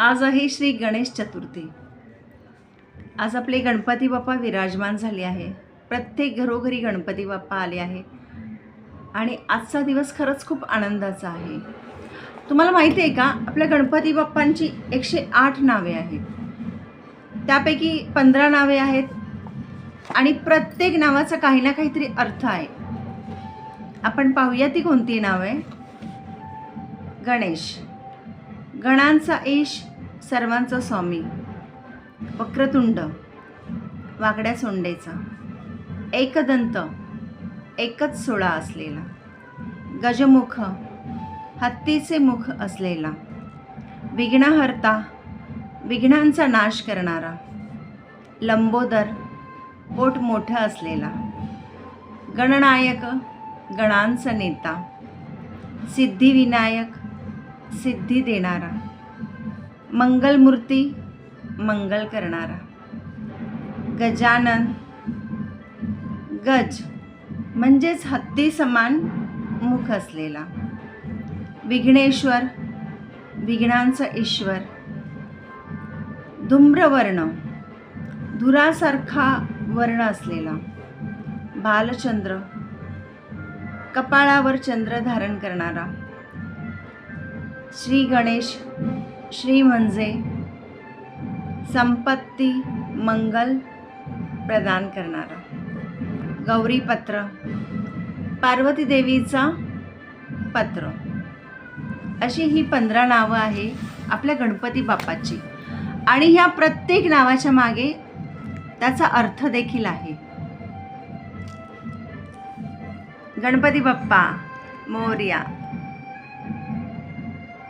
आज आहे श्री गणेश चतुर्थी। आज आपले गणपती बाप्पा विराजमान झाले आहे। प्रत्येक घरोघरी गणपती बाप्पा आले आहे आणि आजचा दिवस खरंच खूप आनंदाचा आहे। तुम्हाला माहिती आहे का, आपल्या गणपती बाप्पांची 108 नावे आहेत, त्यापैकी 15 नावे आहेत आणि प्रत्येक नावाचा काही ना काहीतरी अर्थ आहे। आपण पाहूया ती कोणती नावे। गणेश, गणांचा ईश, सर्वांचा स्वामी, वक्रतुंड, वाकड्या सोंडेचा, एकदंत, एकच सोळा असलेला, गजमुख, हत्तीचे मुख असलेला, विघ्नहर्ता, विघ्नांचा नाश करणारा, लंबोदर, पोट मोठं असलेला, गणनायक, गणांचा नेता, सिद्धिविनायक, सिद्धी देणारा, मंगलमूर्ती, मंगल करणारा, गजानन, गज म्हणजेच हत्ती समान मुख असलेला, विघ्नेश्वर, विघ्नांचा ईश्वर, धूम्रवर्ण, धुरासारखा वर्ण असलेला, बालचंद्र, कपाळावर चंद्र धारण करणारा, श्री गणेश, श्री म्हणजे संपत्ती, मंगल प्रदान करणारा, गौरीपत्र, पार्वती देवीचा पत्र, अशी ही 15 नावं आहे आपल्या गणपती बाप्पाची आणि ह्या प्रत्येक नावाच्या मागे त्याचा अर्थ देखील आहे। गणपती बाप्पा मोरया।